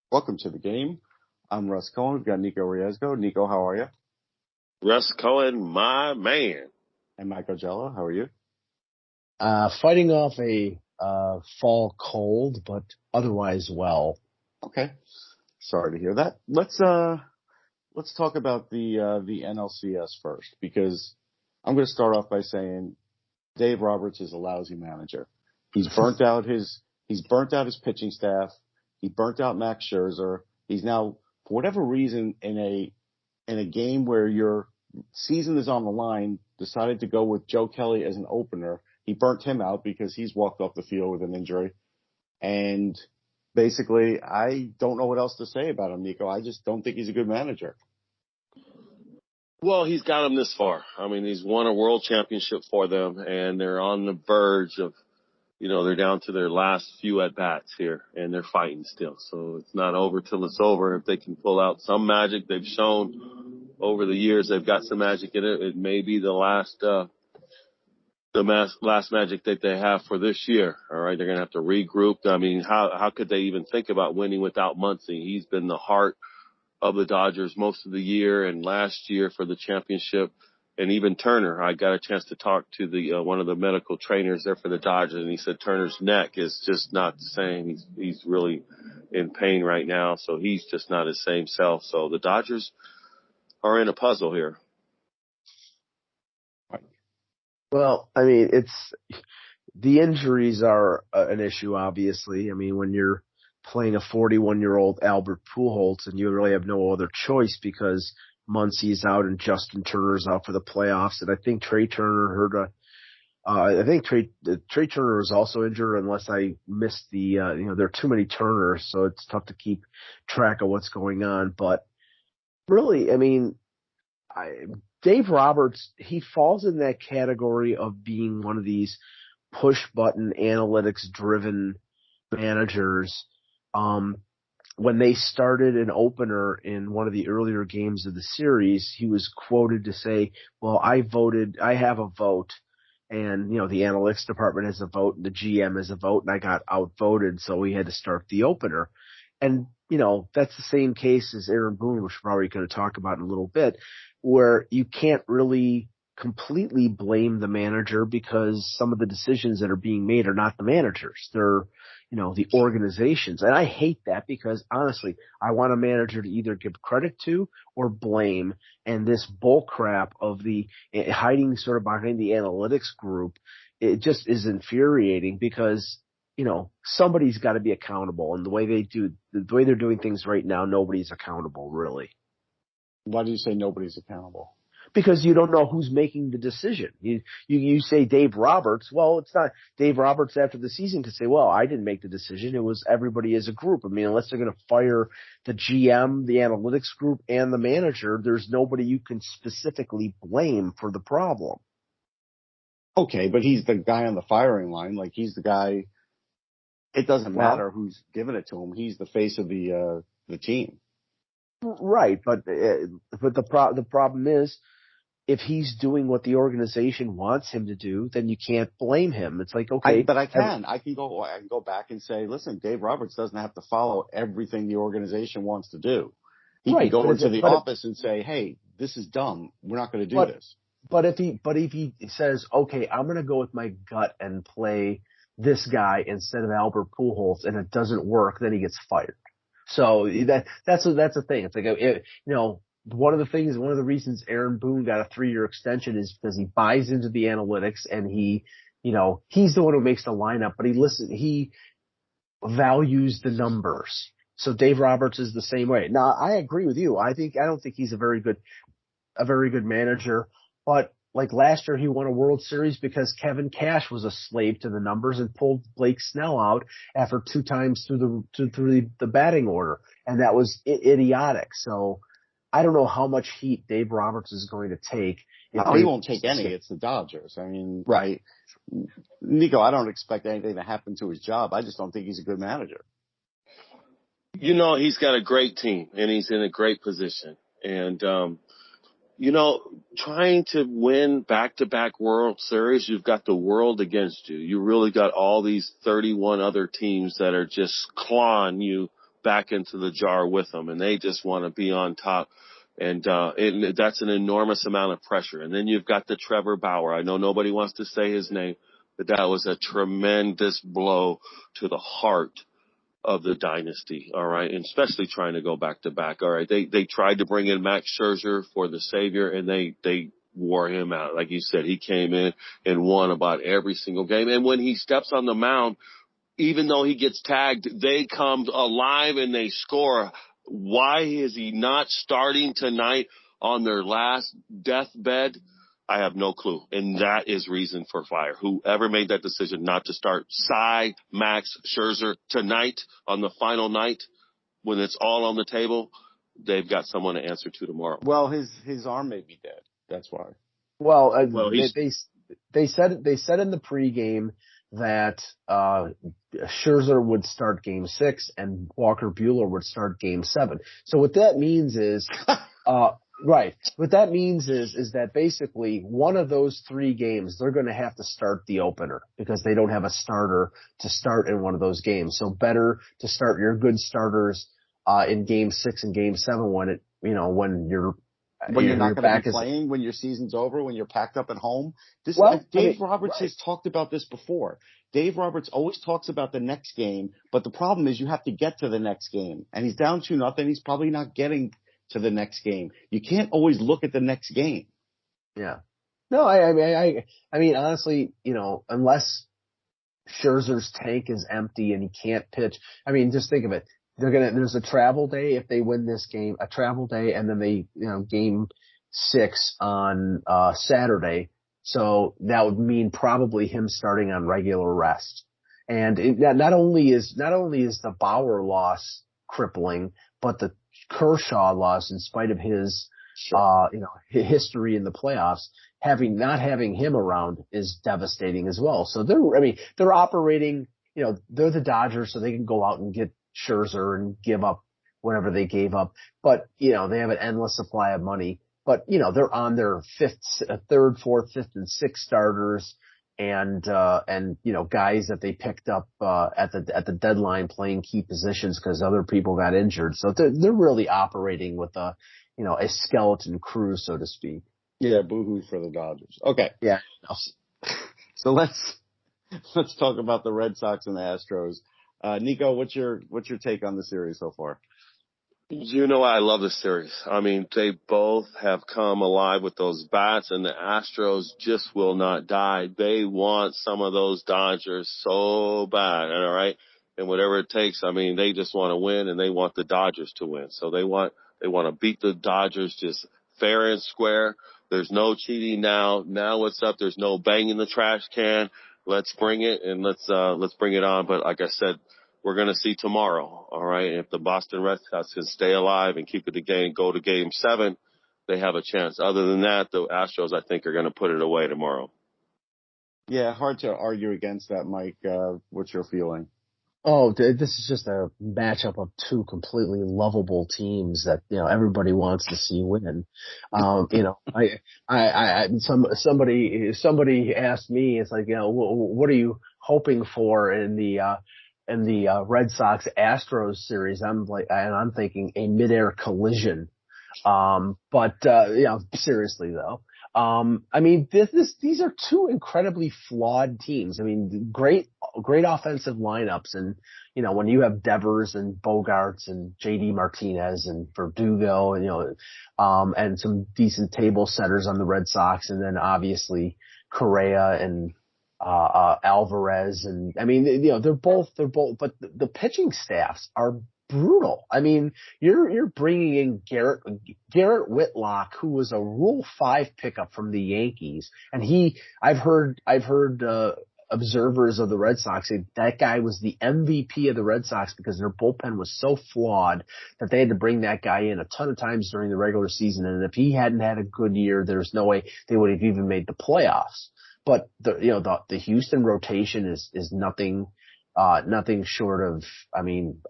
Welcome to the game. I'm Russ Cohen. We've got Nikco Riesgo. Nikco, how are you? Russ Cohen, my man. And Mike Augello, how are you? Fighting off a fall cold, but otherwise well. Okay. Sorry to hear that. Let's talk about the NLCS first, because I'm going to start off by saying Dave Roberts is a lousy manager. He's burnt out his pitching staff. He burnt out Max Scherzer. He's now, for whatever reason, in a game where your season is on the line, decided to go with Joe Kelly as an opener. He burnt him out because he's walked off the field with an injury. And basically, I don't know what else to say about him, Nikco. I just don't think he's a good manager. Well, he's got them this far. I mean, he's won a world championship for them, and they're on the verge of, they're down to their last few at-bats here, and they're fighting still. So it's not over till it's over. If they can pull out some magic, they've shown over the years they've got some magic in it. It may be the last magic that they have for this year. All right, they're going to have to regroup. I mean, how could they even think about winning without Muncy? He's been the heart of the Dodgers most of the year and last year for the championship. And even Turner, I got a chance to talk to the one of the medical trainers there for the Dodgers, and he said Turner's neck is just not the same. He's really in pain right now, so he's just not his same self. So the Dodgers are in a puzzle here. Well, I mean, the injuries are an issue, obviously. I mean, when you're playing a 41-year-old Albert Pujols and you really have no other choice because Muncy's out and Justin Turner's out for the playoffs, and I think Trey Turner Trey Turner was also injured, unless I missed there are too many Turners, so it's tough to keep track of what's going on. But really, I mean, Dave Roberts, he falls in that category of being one of these push button analytics driven managers. When they started an opener in one of the earlier games of the series, he was quoted to say, well, I have a vote, and, the analytics department has a vote and the GM has a vote, and I got outvoted, so we had to start the opener. And, that's the same case as Aaron Boone, which we're probably going to talk about in a little bit, where you can't really completely blame the manager because some of the decisions that are being made are not the managers. They're, the organizations. And I hate that because, honestly, I want a manager to either give credit to or blame. And this bull crap of the hiding sort of behind the analytics group, it just is infuriating because, somebody's got to be accountable. And the way they're doing things right now, nobody's accountable, really. Why do you say nobody's accountable? Because you don't know who's making the decision. You say Dave Roberts. Well, it's not Dave Roberts after the season could say, well, I didn't make the decision. It was everybody as a group. I mean, unless they're going to fire the GM, the analytics group, and the manager, there's nobody you can specifically blame for the problem. Okay, but he's the guy on the firing line. Like, he's the guy. It doesn't matter who's giving it to him. He's the face of the team. Right, but the problem is, if he's doing what the organization wants him to do, then you can't blame him. It's like, okay. I can go back and say, listen, Dave Roberts doesn't have to follow everything the organization wants to do. He can go into the office and say, hey, this is dumb. We're not going to do this. But if he says, okay, I'm going to go with my gut and play this guy instead of Albert Pujols, and it doesn't work, then he gets fired. So that's the thing. It's like, one of the reasons Aaron Boone got a 3-year extension is because he buys into the analytics, and he's the one who makes the lineup, but he values the numbers. So Dave Roberts is the same way. Now, I agree with you. I don't think he's a very good manager, but like last year, he won a World Series because Kevin Cash was a slave to the numbers and pulled Blake Snell out after 2 times through the batting order, and that was idiotic. So I don't know how much heat Dave Roberts is going to take. He won't take any. It's the Dodgers. I mean, right. Nikco, I don't expect anything to happen to his job. I just don't think he's a good manager. He's got a great team, and he's in a great position. And, trying to win back-to-back World Series, you've got the world against you. You really got all these 31 other teams that are just clawing you back into the jar with them, and they just want to be on top. And that's an enormous amount of pressure. And then you've got the Trevor Bauer. I know nobody wants to say his name, but that was a tremendous blow to the heart of the dynasty, all right, and especially trying to go back to back. All right, they tried to bring in Max Scherzer for the savior, and they wore him out. Like you said, he came in and won about every single game. And when he steps on the mound, even though he gets tagged, they come alive and they score. Why is he not starting tonight on their last deathbed? I have no clue. And that is reason for fire. Whoever made that decision not to start Max Scherzer tonight on the final night when it's all on the table, they've got someone to answer to tomorrow. Well, his arm may be dead. That's why. Well, they said in the pregame that Scherzer would start Game 6 and Walker Buehler would start Game 7. So what that means is, right. What that means is that basically one of those 3 games they're going to have to start the opener because they don't have a starter to start in one of those games. So better to start your good starters in Game 6 and Game 7 when you're not going to be playing, when your season's over, when you're packed up at home. Dave Roberts has talked about this before. Dave Roberts always talks about the next game, but the problem is you have to get to the next game. And he's down 2-0. He's probably not getting to the next game. You can't always look at the next game. Yeah. No, I mean, honestly, unless Scherzer's tank is empty and he can't pitch, I mean, just think of it. There's a travel day if they win this game, a travel day, and then they, Game 6 on Saturday. So that would mean probably him starting on regular rest. And not only is the Bauer loss crippling, but the Kershaw loss, in spite of his history in the playoffs, not having him around is devastating as well. So they're operating, they're the Dodgers, so they can go out and get Scherzer and give up whatever they gave up. But, they have an endless supply of money. But, they're on their third, fourth, fifth, and sixth starters and guys that they picked up at the deadline playing key positions because other people got injured. So they're really operating with a skeleton crew, so to speak. Yeah, boo-hoo for the Dodgers. Okay. Yeah. So let's talk about the Red Sox and the Astros. Nikco, what's your take on the series so far? I love this series. I mean, they both have come alive with those bats, and the Astros just will not die. They want some of those Dodgers so bad, all right? And whatever it takes, I mean, they just want to win, and they want the Dodgers to win. So they want to beat the Dodgers just fair and square. There's no cheating now. Now what's up? There's no banging the trash can. Let's bring it, and let's bring it on. But like I said, we're going to see tomorrow, all right? If the Boston Red Sox can stay alive and keep it the game, go to Game 7, they have a chance. Other than that, the Astros, I think, are going to put it away tomorrow. Yeah, hard to argue against that, Mike. What's your feeling? Oh, this is just a matchup of 2 completely lovable teams that, everybody wants to see win. Somebody asked me, it's like, what are you hoping for in the Red Sox Astros series? I'm thinking a midair collision. Seriously though. I mean, these are 2 incredibly flawed teams. I mean, great offensive lineups. And, when you have Devers and Bogarts and JD Martinez and Verdugo and some decent table setters on the Red Sox. And then obviously Correa and, Alvarez. And I mean, they're both, but the pitching staffs are brutal. I mean, you're bringing in Garrett Whitlock, who was a Rule 5 pickup from the Yankees, and I've heard observers of the Red Sox say that guy was the MVP of the Red Sox because their bullpen was so flawed that they had to bring that guy in a ton of times during the regular season, and if he hadn't had a good year, there's no way they would have even made the playoffs. But the Houston rotation is nothing short of,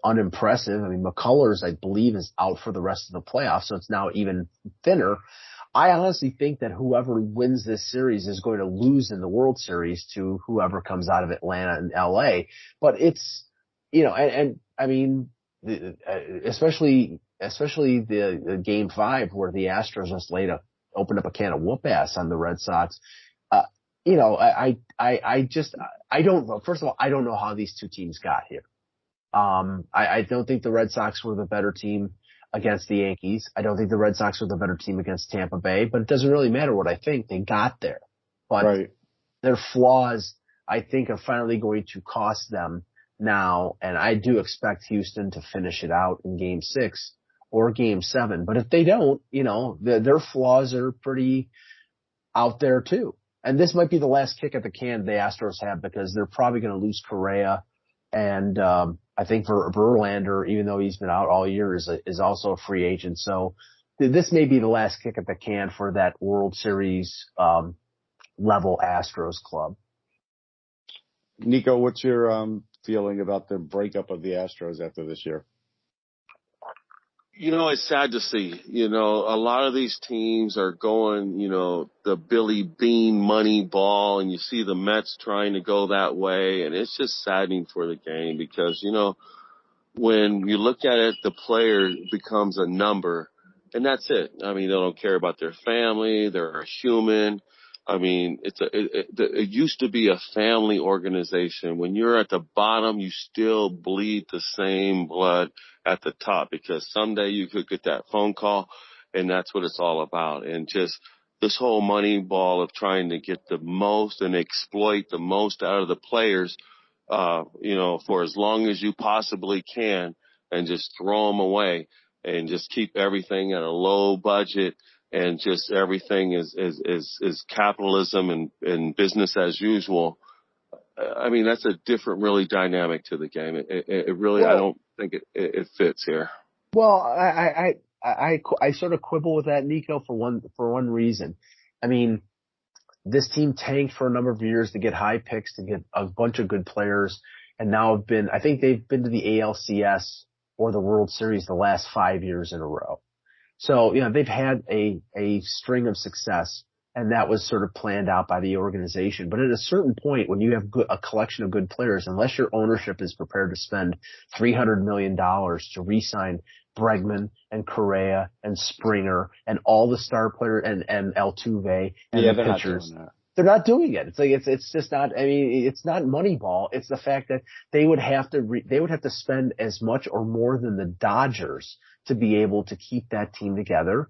unimpressive. I mean, McCullers, I believe, is out for the rest of the playoffs, so it's now even thinner. I honestly think that whoever wins this series is going to lose in the World Series to whoever comes out of Atlanta and LA. But it's, I mean, especially the game 5 where the Astros just opened up a can of whoop ass on the Red Sox. You know, I don't know. First of all, I don't know how these two teams got here. I don't think the Red Sox were the better team against the Yankees. I don't think the Red Sox were the better team against Tampa Bay, but it doesn't really matter what I think. They got there. But Right. their flaws, I think, are finally going to cost them now, and I do expect Houston to finish it out in Game 6 or Game 7. But if they don't, you know, their flaws are pretty out there too. And this might be the last kick at the can the Astros have, because they're probably going to lose Correa, and I think Verlander, even though he's been out all year, is also a free agent. So this may be the last kick at the can for that World Series level Astros club. Nikco, what's your feeling about the breakup of the Astros after this year? You know, it's sad to see. You know, a lot of these teams are going, you know, the Billy Bean money ball, and you see the Mets trying to go that way, and it's just saddening for the game because, you know, when you look at it, the player becomes a number, and that's it. I mean, they don't care about their family. They're a human. I mean, it used to be a family organization. When you're at the bottom, you still bleed the same blood at the top, because someday you could get that phone call, and that's what it's all about. And just this whole money ball of trying to get the most and exploit the most out of the players, you know, for as long as you possibly can, and just throw them away and just keep everything at a low budget. And just everything is capitalism and business as usual. I mean, that's a different, really dynamic to the game. It really, I don't think it fits here. Well, I sort of quibble with that, Nikco, for one reason. I mean, this team tanked for a number of years to get high picks, to get a bunch of good players, and now I think they've been to the ALCS or the World Series the last 5 years in a row. So, you know, they've had a string of success, and that was sort of planned out by the organization. But at a certain point, when you have a collection of good players, unless your ownership is prepared to spend $300 million to re-sign Bregman and Correa and Springer and all the star players and Altuve and the pitchers, they're not doing it. It's like, it's just not, I mean, it's not Moneyball. It's the fact that they would have to spend as much or more than the Dodgers to be able to keep that team together.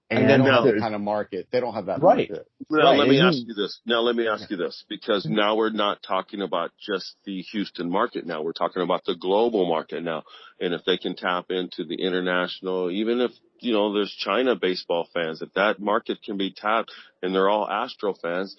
And they don't have that kind of market. They don't have that market. Now, let me ask you this, because now we're not talking about just the Houston market now. We're talking about the global market now. And if they can tap into the international, even if, you know, there's China baseball fans, if that market can be tapped and they're all Astro fans,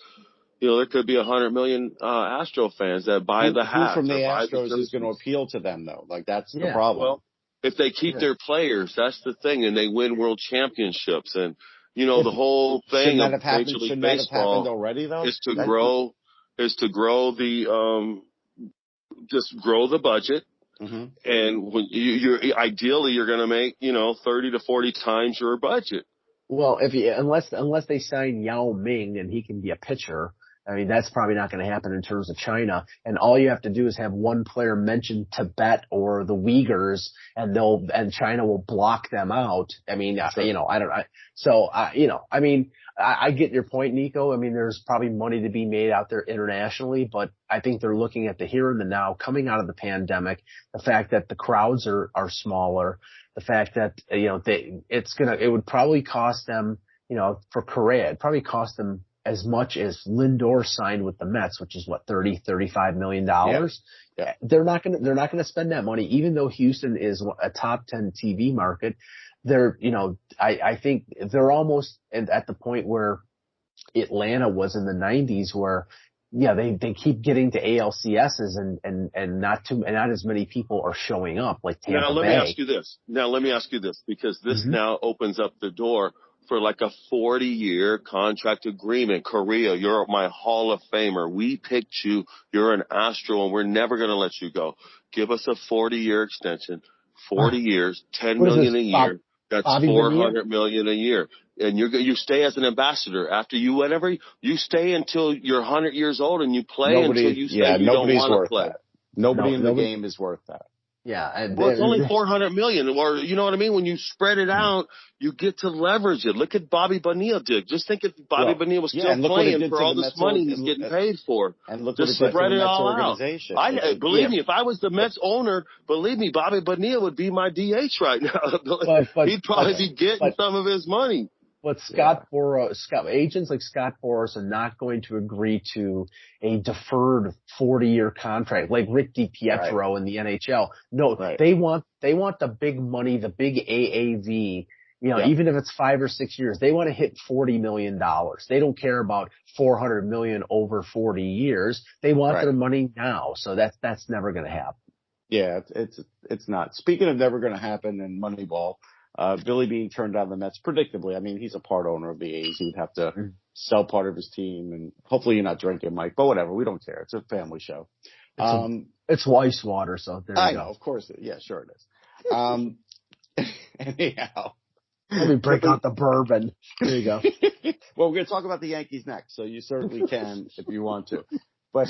you know, there could be 100 million Astro fans that buy the hats. Who from the Astros is going to appeal to them, though? Like, that's the problem. Well, if they keep their players, that's the thing, and they win world championships, and you know the whole thing of Major League Baseball already, though? is to grow the just grow the budget, and when you're ideally you're going to make 30 to 40 times your budget. Well, unless they sign Yao Ming and he can be a pitcher. I mean, that's probably not going to happen in terms of China. And all you have to do is have one player mention Tibet or the Uyghurs, and China will block them out. I mean, I get your point, Nikco. I mean, there's probably money to be made out there internationally, but I think they're looking at the here and the now coming out of the pandemic, the fact that the crowds are smaller, the fact that, it would probably cost them, for Correa, it'd probably cost them as much as Lindor signed with the Mets, which is what, $35 million. Yeah. They're not going to spend that money, even though Houston is a top 10 TV market. I think they're almost at the point where Atlanta was in the 90s, where, they keep getting to ALCSs and not as many people are showing up like Tampa Bay. Now let me ask you this, because this now opens up the door for like a 40-year contract agreement. Correa, you're my Hall of Famer. We picked you. You're an Astro, and we're never going to let you go. Give us a 40-year extension, 40 years, $10 million a year. That's $400 million a year. And you stay as an ambassador after you stay until you're 100 years old, and you play until you say you don't want to play. Nobody in the game is worth that. Yeah, Well, it's only 400 million, or you know what I mean? When you spread it out, you get to leverage it. Look at Bobby Bonilla did. Just think if Bobby Bonilla was still playing for all this money he's getting paid for. And look Just what it did for spread the it Mets all organization. out. Believe me, if I was the Mets owner, believe me, Bobby Bonilla would be my DH right now. He'd probably be getting some of his money. But agents like Scott Boras are not going to agree to a deferred 40-year contract like Rick DiPietro in the NHL. No, they want the big money, the big AAV. Even if it's 5 or 6 years, they want to hit $40 million. They don't care about $400 million over 40 years. They want their money now. So that's never going to happen. Yeah, it's not. Speaking of never going to happen in Moneyball, Billy Beane turned down the Mets predictably. I mean, he's a part owner of the A's. He would have to sell part of his team, and hopefully you're not drinking, Mike, but whatever. We don't care. It's a family show. It's ice water, so there you go. I know, of course. Yeah, sure it is. Anyhow. Let me break out the bourbon. There you go. Well, we're going to talk about the Yankees next, so you certainly can if you want to. But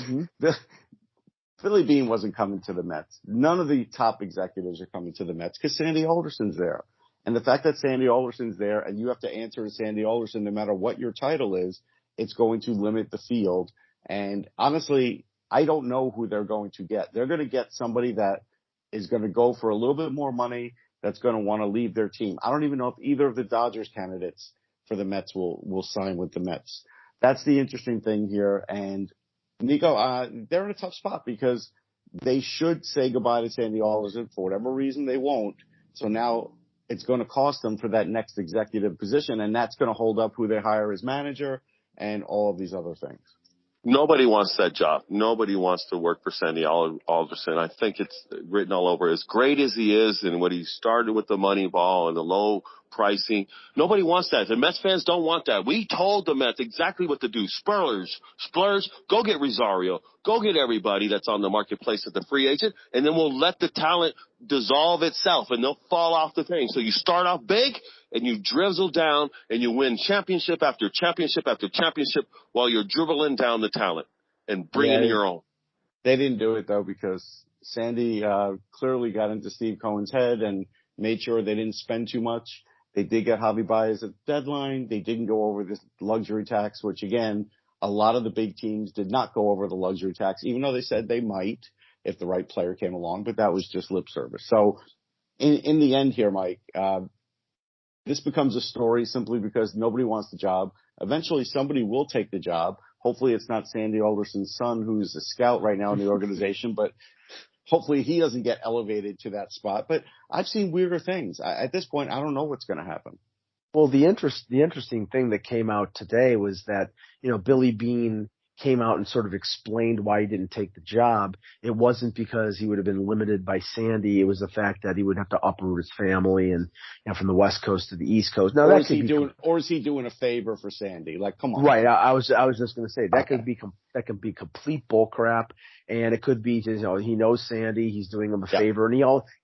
Billy Beane wasn't coming to the Mets. None of the top executives are coming to the Mets because Sandy Alderson's there. And the fact that Sandy Alderson's there and you have to answer to Sandy Alderson no matter what your title is, it's going to limit the field. And honestly, I don't know who they're going to get. They're going to get somebody that is going to go for a little bit more money, that's going to want to leave their team. I don't even know if either of the Dodgers candidates for the Mets will sign with the Mets. That's the interesting thing here. And Nikco, they're in a tough spot because they should say goodbye to Sandy Alderson. For whatever reason, they won't. So now it's going to cost them for that next executive position, and that's going to hold up who they hire as manager and all of these other things. Nobody wants that job. Nobody wants to work for Sandy Alderson. I think it's written all over. As great as he is and what he started with the money ball and the low pricing, nobody wants that. The Mets fans don't want that. We told the Mets exactly what to do. Splurge, go get Rosario. Go get everybody that's on the marketplace at the free agent, and then we'll let the talent dissolve itself, and they'll fall off the thing. So you start off big, and you drizzle down, and you win championship after championship after championship while you're dribbling down the talent and bringing your own. They didn't do it, though, because Sandy clearly got into Steve Cohen's head and made sure they didn't spend too much. They did get Javi Baez at the deadline. They didn't go over this luxury tax, which, again, a lot of the big teams did not go over the luxury tax, even though they said they might if the right player came along, but that was just lip service. So in the end here, Mike, this becomes a story simply because nobody wants the job. Eventually somebody will take the job. Hopefully it's not Sandy Alderson's son, who's a scout right now in the organization, but hopefully he doesn't get elevated to that spot. But I've seen weirder things. At this point, I don't know what's going to happen. Well, the interesting thing that came out today was that, Billy Beane came out and sort of explained why he didn't take the job. It wasn't because he would have been limited by Sandy. It was the fact that he would have to uproot his family and from the West Coast to the East Coast. Now, or is he doing a favor for Sandy? Like, come on. Right. I was just going to say that could be complete bull crap. And it could be, he knows Sandy. He's doing him a favor. And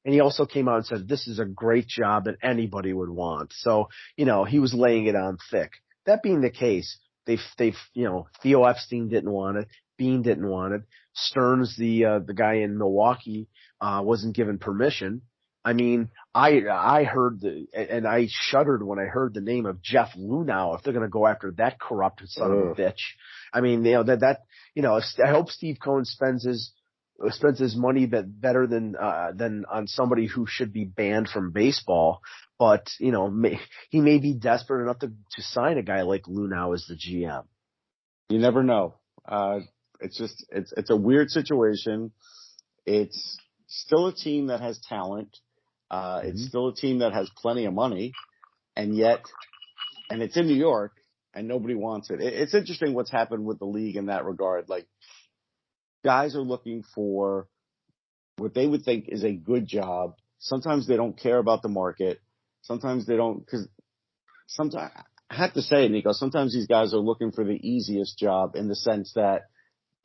he also came out and said, this is a great job that anybody would want. So, he was laying it on thick. That being the case, Theo Epstein didn't want it. Beane didn't want it. Stearns, the guy in Milwaukee, wasn't given permission. I mean, I heard and I shuddered when I heard the name of Jeff Lunau, if they're going to go after that corrupt son of a bitch. I mean, I hope Steve Cohen spends his money better than on somebody who should be banned from baseball. But, he may be desperate enough to sign a guy like Lunau as the GM. You never know. It's a weird situation. It's still a team that has talent. It's still a team that has plenty of money, and it's in New York and nobody wants it. It's interesting what's happened with the league in that regard. Like, guys are looking for what they would think is a good job. Sometimes they don't care about the market. Sometimes they don't, because sometimes, I have to say, Nikco, sometimes these guys are looking for the easiest job in the sense that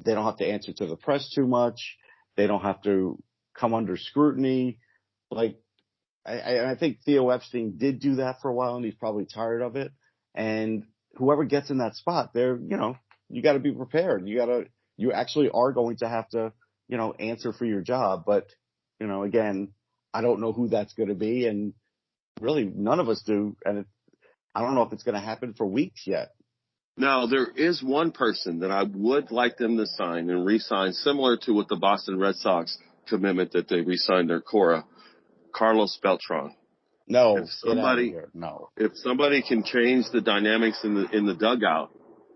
they don't have to answer to the press too much. They don't have to come under scrutiny. Like, I think Theo Epstein did do that for a while, and he's probably tired of it. And whoever gets in that spot, you got to be prepared. You actually are going to have to, answer for your job. But, again, I don't know who that's going to be, and really none of us do. And I don't know if it's going to happen for weeks yet. Now, there is one person that I would like them to sign and re-sign, similar to what the Boston Red Sox commitment that they re-signed their Cora, Carlos Beltran. No, If get out of somebody, here. No. if somebody can change the dynamics in the dugout,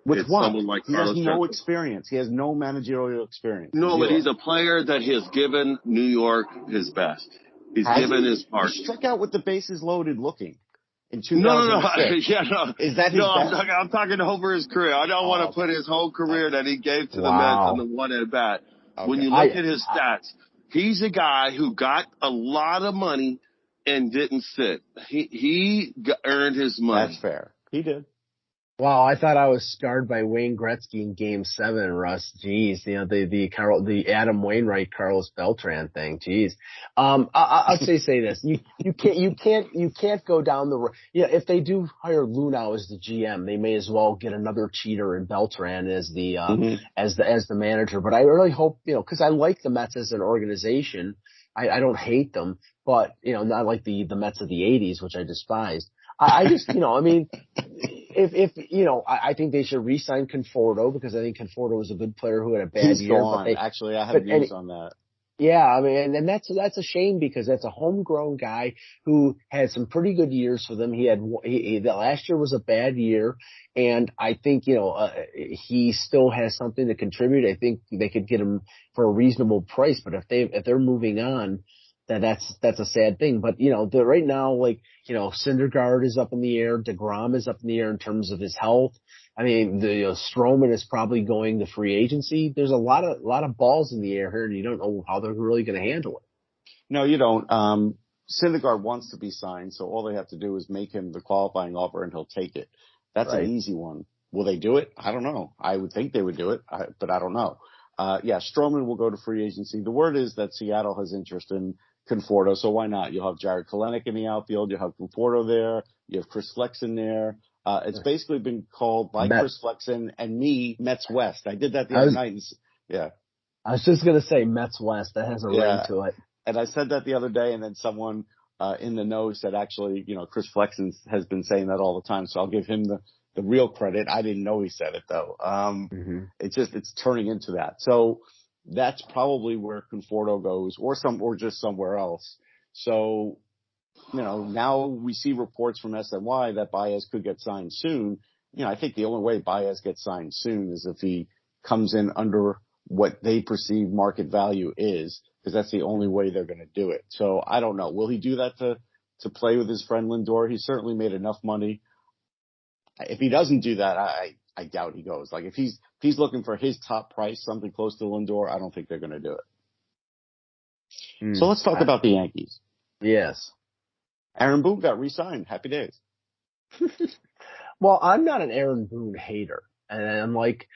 With it's what? someone like He has Carlos no Beltran. experience. He has no managerial experience. No, but Zero. he's a player that has given New York his best. He's Has given he? his heart. He struck out with the bases loaded looking in No. 2006. Yeah, no. Is that his No, best? I'm talking over his career. I don't want to put his whole career that he gave to the Mets on the one at bat. Okay. When you look at his stats, he's a guy who got a lot of money and didn't sit. He earned his money. That's fair. He did. Wow, I thought I was scarred by Wayne Gretzky in Game 7, Russ. Jeez, the Adam Wainwright, Carlos Beltran thing. Jeez. I'll say this. You can't go down the road. If they do hire Lunau as the GM, they may as well get another cheater in Beltran as the manager. But I really hope, cause I like the Mets as an organization. I don't hate them, but, not like the Mets of the 80s, which I despised. I just, I think they should re-sign Conforto because I think Conforto was a good player who had a bad He's year. gone. Actually, I have news on that. Yeah, I mean, and that's a shame because that's a homegrown guy who had some pretty good years for them. The last year was a bad year, and I think he still has something to contribute. I think they could get him for a reasonable price, but if they're moving on, that's a sad thing. But, right now, Syndergaard is up in the air. DeGrom is up in the air in terms of his health. I mean, Stroman is probably going to free agency. There's a lot of balls in the air here, and you don't know how they're really going to handle it. No, you don't. Syndergaard wants to be signed, so all they have to do is make him the qualifying offer and he'll take it. That's right. An easy one. Will they do it? I don't know. I would think they would do it, but I don't know. Stroman will go to free agency. The word is that Seattle has interest in Conforto, so why not? You'll have Jared Kelenic in the outfield. You'll have Conforto there. You have Chris Flexen there. It's basically been called by Chris Flexen and me, Mets West. I did that the other night. Yeah. I was just going to say Mets West. That has a ring to it. And I said that the other day, and then someone in the know said, actually, Chris Flexen has been saying that all the time, so I'll give him the real credit. I didn't know he said it, though. It's turning into that. So that's probably where Conforto goes, or just somewhere else. So, now we see reports from SNY that Baez could get signed soon. I think the only way Baez gets signed soon is if he comes in under what they perceive market value is, because that's the only way they're going to do it. So I don't know. Will he do that to play with his friend Lindor? He certainly made enough money. If he doesn't do that, I doubt he goes. Like if he's looking for his top price, something close to Lindor, I don't think they're going to do it. So let's talk about the Yankees. Yes. Aaron Boone got re-signed. Happy days. Well, I'm not an Aaron Boone hater. And I'm like,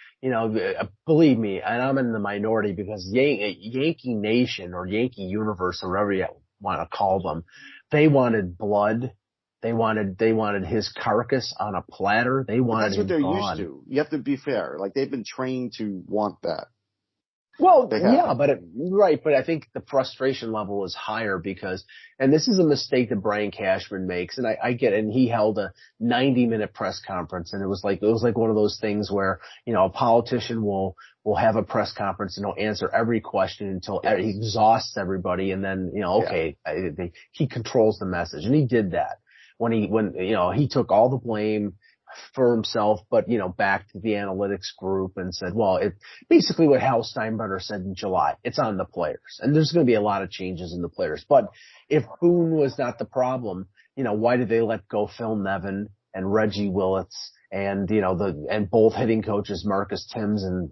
believe me, and I'm in the minority because Yankee Nation or Yankee Universe or whatever you want to call them, they wanted blood. They wanted his carcass on a platter. They wanted him gone. That's what they're used to. You have to be fair. Like they've been trained to want that. Well, yeah, but I think the frustration level is higher because, and this is a mistake that Brian Cashman makes, and I get it, and he held a 90-minute press conference, and it was like one of those things where, a politician will have a press conference and he'll answer every question until he exhausts everybody, and then, he controls the message, and he did that when he took all the blame for himself, but, back to the analytics group and said, well, it basically what Hal Steinbrenner said in July, it's on the players. And there's going to be a lot of changes in the players. But if Boone was not the problem, why did they let go Phil Nevin and Reggie Willits and, and both hitting coaches, Marcus Timms and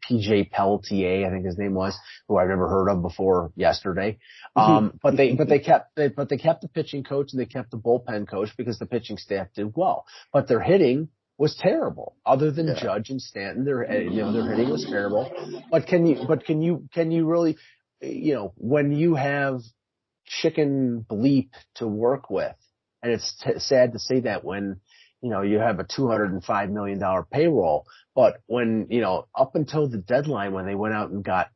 PJ Pelletier, I think his name was, who I've never heard of before yesterday. But they kept the pitching coach and they kept the bullpen coach because the pitching staff did well, but their hitting was terrible. Other than Judge and Stanton, their hitting was terrible. But can you really, when you have chicken bleep to work with, and it's sad to say that when, you have a $205 million payroll, but when, up until the deadline when they went out and got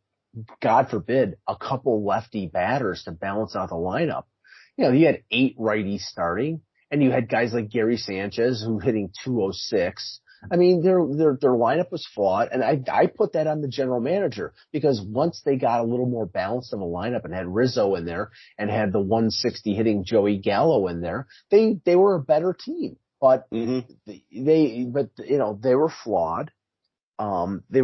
God forbid, a couple lefty batters to balance out the lineup. You had 8 righties starting, and you had guys like Gary Sanchez who hitting 206. I mean, their lineup was flawed, and I put that on the general manager, because once they got a little more balanced of a lineup and had Rizzo in there and had the 160 hitting Joey Gallo in there, they were a better team. But they were flawed. They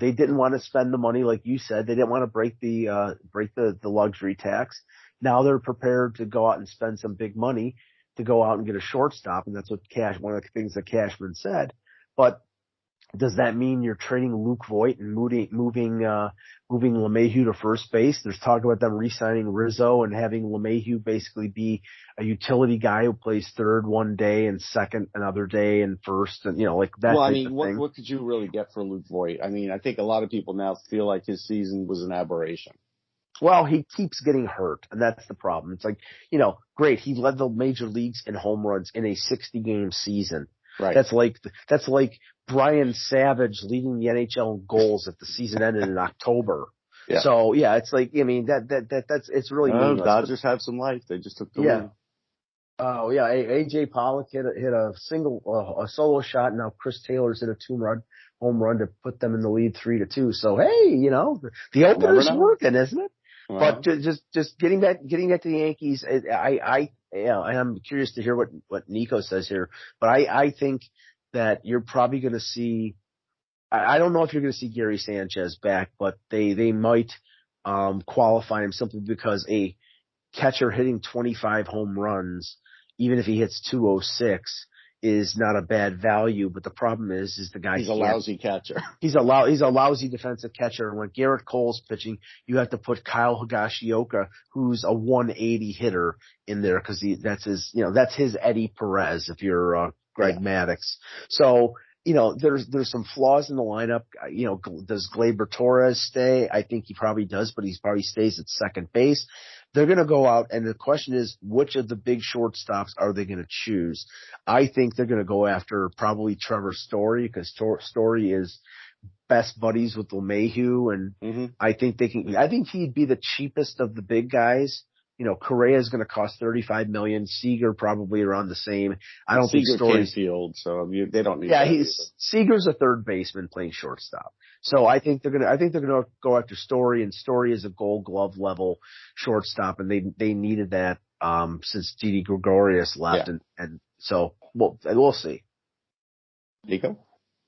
didn't want to spend the money, like you said. They didn't want to break the luxury tax. Now they're prepared to go out and spend some big money to go out and get a shortstop, and that's what one of the things that Cashman said. But does that mean you're trading Luke Voight and moving LeMahieu to first base? There's talk about them re-signing Rizzo and having LeMahieu basically be a utility guy who plays third one day and second another day and first, and like that. Well, I mean, what could you really get for Luke Voight? I mean, I think a lot of people now feel like his season was an aberration. Well, he keeps getting hurt, and that's the problem. It's like, great. He led the major leagues in home runs in a 60-game season. Right. That's like Brian Savage leading the NHL in goals if the season ended in October. Yeah. So yeah, it's like, I mean, that's it's really meaningless. Dodgers have some life. They just took the win. Oh yeah, AJ Pollock hit a solo shot, and now Chris Taylor's hit a 2-run home run to put them in the lead 3-2. So hey, the opener's working, isn't it? Well, but just getting back to the Yankees, I'm curious to hear what Nikco says here, but I think that you're probably going to see. I don't know if you're going to see Gary Sanchez back, but they might qualify him simply because a catcher hitting 25 home runs, even if he hits 206, is not a bad value. But the problem is the guy. He's a lousy catcher. He's a lousy defensive catcher. And when Garrett Cole's pitching, you have to put Kyle Higashioka, who's a 180 hitter, in there, because that's his Eddie Perez if you're Greg Maddux. So there's some flaws in the lineup. Does Gleyber Torres stay? I think he probably does, but he probably stays at second base. They're going to go out, and the question is, which of the big shortstops are they going to choose? I think they're going to go after probably Trevor Story, because Story is best buddies with LeMahieu, and I think he'd be the cheapest of the big guys. Correa is going to cost $35 million. Seager probably around the same. I don't think Story's field, so they don't need. Yeah, Seager's a third baseman playing shortstop. So I think they're gonna go after Story, and Story is a Gold Glove level shortstop, and they needed that since Didi Gregorius left, and so we'll see. Nikco?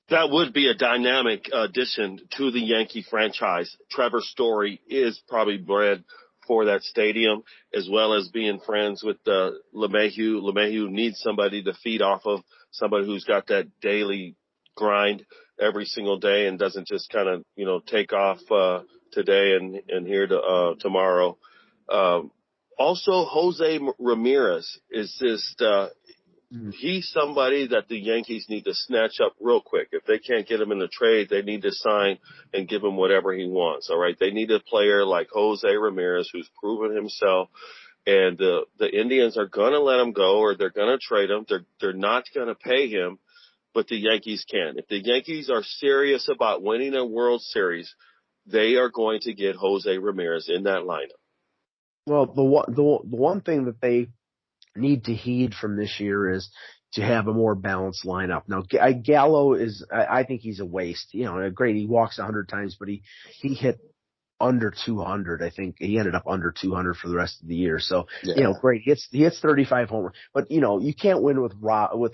That would be a dynamic addition to the Yankee franchise. Trevor Story is probably bred for that stadium, as well as being friends with LeMahieu. LeMahieu needs somebody to feed off of, somebody who's got that daily grind every single day and doesn't just kind of, take off today and here to tomorrow. Also, Jose Ramirez is just he's somebody that the Yankees need to snatch up real quick. If they can't get him in the trade, they need to sign and give him whatever he wants. All right. They need a player like Jose Ramirez who's proven himself, and the Indians are going to let him go, or they're going to trade him. They're not going to pay him, but the Yankees can. If the Yankees are serious about winning a World Series, they are going to get Jose Ramirez in that lineup. Well, the one thing that they need to heed from this year is to have a more balanced lineup. Now, Gallo I think he's a waste. Great, he walks 100 times, but he hit under 200. I think he ended up under 200 for the rest of the year. So, great. He hits 35 homers, but you can't win with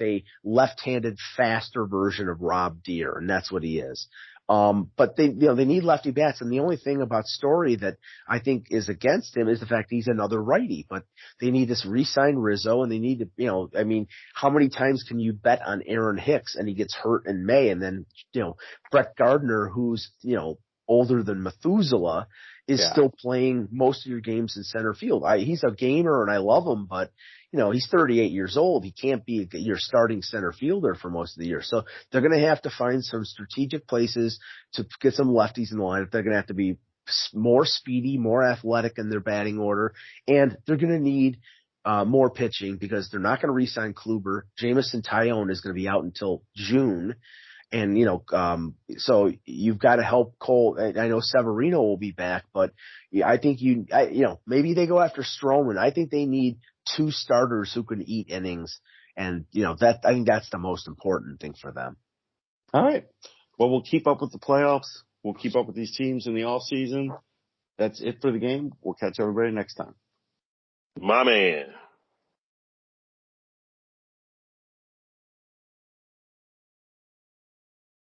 a left-handed, faster version of Rob Deere, and that's what he is. But they need lefty bats, and the only thing about Story that I think is against him is the fact he's another righty. But they need to re-sign Rizzo, and they need to, how many times can you bet on Aaron Hicks and he gets hurt in May, and then Brett Gardner, who's older than Methuselah, is still playing most of your games in center field. He's a gamer, and I love him, but he's 38 years old. He can't be your starting center fielder for most of the year. So they're going to have to find some strategic places to get some lefties in the lineup. They're going to have to be more speedy, more athletic in their batting order, and they're going to need more pitching, because they're not going to re-sign Kluber. Jamison Tyone is going to be out until June. And, so you've got to help Cole. I know Severino will be back, but I think maybe they go after Stroman. I think they need two starters who can eat innings. And, I think that's the most important thing for them. All right. Well, we'll keep up with the playoffs. We'll keep up with these teams in the off season. That's it for the game. We'll catch everybody next time. My man.